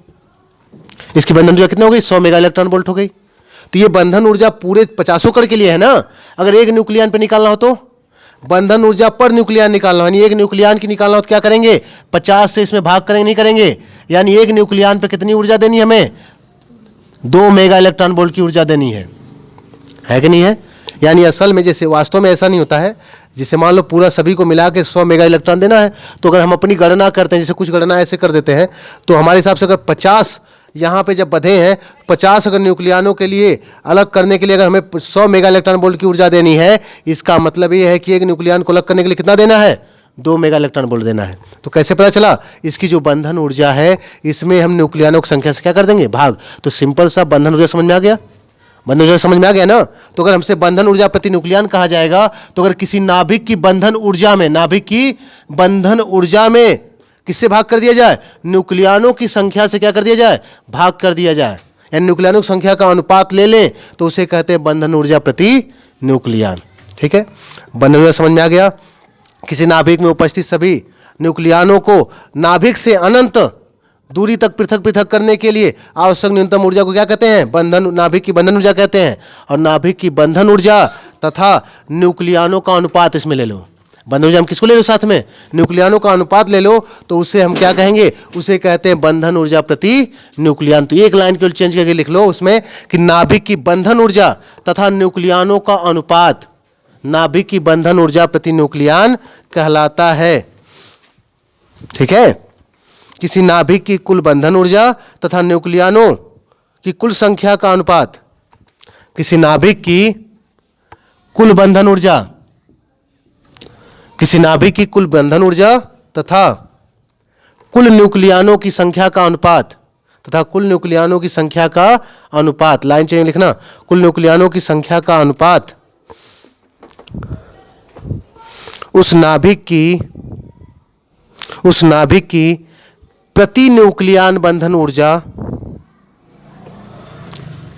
इसकी बंधन ऊर्जा कितनी हो गई, 100 मेगा इलेक्ट्रॉन वोल्ट हो गई। तो ये बंधन ऊर्जा पूरे 50 कण के लिए है ना। अगर एक न्यूक्लियन पे निकालना हो तो बंधन ऊर्जा पर न्यूक्लियन निकालना, यानी एक न्यूक्लियन की निकालना हो तो क्या करेंगे, 50 से इसमें भाग करेंगे, नहीं करेंगे, यानी एक न्यूक्लियन पे कितनी ऊर्जा देनी हमें, 2 मेगा इलेक्ट्रॉन वोल्ट की ऊर्जा देनी है कि नहीं है। यानी असल में जैसे वास्तव में ऐसा नहीं होता है, जिसे मान लो पूरा सभी को मिला के 100 मेगा इलेक्ट्रॉन देना है, तो अगर हम अपनी गणना करते हैं, जैसे कुछ गणना ऐसे कर देते हैं, तो हमारे हिसाब से अगर 50 यहाँ पे जब बधे हैं, 50 अगर न्यूक्लियनों के लिए अलग करने के लिए अगर हमें 100 मेगा इलेक्ट्रॉन वोल्ट की ऊर्जा देनी है, इसका मतलब ये है कि एक न्यूक्लियन को अलग करने के लिए कितना देना है, 2 मेगा इलेक्ट्रॉन वोल्ट देना है। तो कैसे पता चला, इसकी जो बंधन ऊर्जा है इसमें हम न्यूक्लियनों की संख्या से क्या कर देंगे, भाग। तो सिंपल सा बंधन ऊर्जा समझ में आ गया, बंधन ऊर्जा समझ में आ गया ना। तो अगर हमसे बंधन ऊर्जा प्रति न्यूक्लियन कहा जाएगा, तो अगर किसी नाभिक की बंधन ऊर्जा में, नाभिक की बंधन ऊर्जा में किससे भाग कर दिया जाए, न्यूक्लियनों की संख्या से क्या कर दिया जाए, भाग कर दिया जाए, यानी न्यूक्लियनों की संख्या का अनुपात ले लें, तो उसे कहते हैं बंधन ऊर्जा प्रति न्यूक्लियन। ठीक है, बंधन ऊर्जा समझ में आ गया। किसी नाभिक में उपस्थित सभी न्यूक्लियनों को नाभिक से अनंत दूरी तक पृथक पृथक करने के लिए आवश्यक न्यूनतम ऊर्जा को क्या कहते हैं, बंधन, नाभिक की बंधन ऊर्जा कहते हैं। और नाभिक की बंधन ऊर्जा तथा न्यूक्लियनों का अनुपात इसमें ले लो, बंधन ऊर्जा हम किसको ले लो साथ में, न्यूक्लियनों का अनुपात ले लो, तो उसे हम क्या कहेंगे, उसे कहते हैं बंधन ऊर्जा प्रति न्यूक्लियन। तो एक लाइन केवल चेंज करके लिख लो उसमें कि नाभिक की बंधन ऊर्जा तथा न्यूक्लियनों का अनुपात नाभिक की बंधन ऊर्जा प्रति न्यूक्लियन कहलाता है। ठीक है, किसी नाभिक की कुल बंधन ऊर्जा तथा न्यूक्लियनों की कुल संख्या का अनुपात, किसी नाभिक की कुल बंधन ऊर्जा, किसी नाभिक की कुल बंधन ऊर्जा तथा कुल न्यूक्लियनों की संख्या का अनुपात, तथा कुल न्यूक्लियनों की संख्या का अनुपात, लाइन चेंज लिखना, कुल न्यूक्लियनों की संख्या का अनुपात उस नाभिक की प्रति न्यूक्लियन बंधन ऊर्जा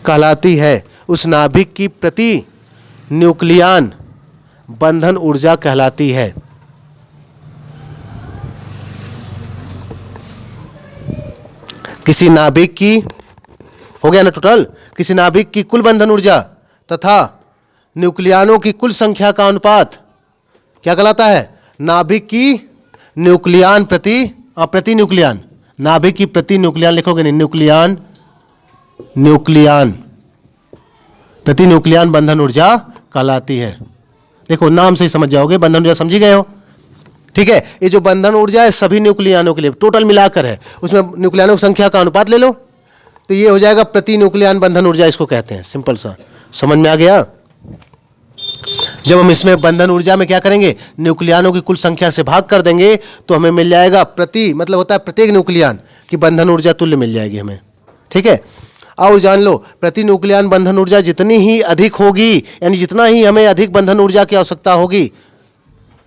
कहलाती है। उस नाभिक की प्रति न्यूक्लियन बंधन ऊर्जा कहलाती है। किसी नाभिक की, हो गया ना टोटल, किसी नाभिक की कुल बंधन ऊर्जा तथा न्यूक्लियनों की कुल संख्या का अनुपात क्या कहलाता है, नाभिक की न्यूक्लियन प्रति न्यूक्लियन, नाभिक की प्रति न्यूक्लियन लिखोगे नहीं, न्यूक्लियन प्रति न्यूक्लियन बंधन ऊर्जा कहलाती है। देखो नाम से ही समझ जाओगे, बंधन ऊर्जा समझ गए हो। ठीक है, ये जो बंधन ऊर्जा है सभी न्यूक्लियनों के लिए टोटल मिलाकर है, उसमें न्यूक्लियनों की संख्या का अनुपात ले लो, तो ये हो जाएगा प्रति न्यूक्लियन बंधन ऊर्जा, इसको कहते हैं। सिंपल सा, समझ में आ गया। जब हम इसमें बंधन ऊर्जा में क्या करेंगे, न्यूक्लियनों की कुल संख्या से भाग कर देंगे तो हमें मिल जाएगा प्रति, मतलब होता है प्रत्येक न्यूक्लियन की बंधन ऊर्जा तुल्य मिल जाएगी हमें। ठीक है, आओ जान लो, प्रति न्यूक्लियन बंधन ऊर्जा जितनी ही अधिक होगी, यानी जितना ही हमें अधिक बंधन ऊर्जा की आवश्यकता होगी,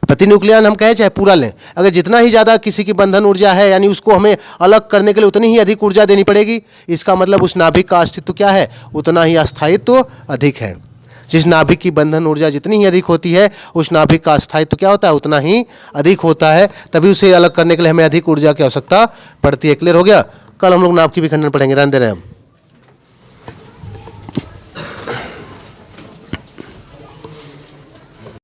प्रति न्यूक्लियन हम कहें चाहे पूरा लें, अगर जितना ही ज़्यादा किसी की बंधन ऊर्जा है, यानी उसको हमें अलग करने के लिए उतनी ही अधिक ऊर्जा देनी पड़ेगी। इसका मतलब उस नाभिक का अस्तित्व क्या है, उतना ही अस्थायित्व अधिक है। जिस नाभिक की बंधन ऊर्जा जितनी ही अधिक होती है, उस नाभिक का अस्थायित्व क्या होता है, उतना ही अधिक होता है, तभी उसे अलग करने के लिए हमें अधिक ऊर्जा की आवश्यकता पड़ती है। क्लियर हो गया। कल हम लोग नाभ की भी खंडन पढ़ेंगे, रहने दे रहे हैं हम।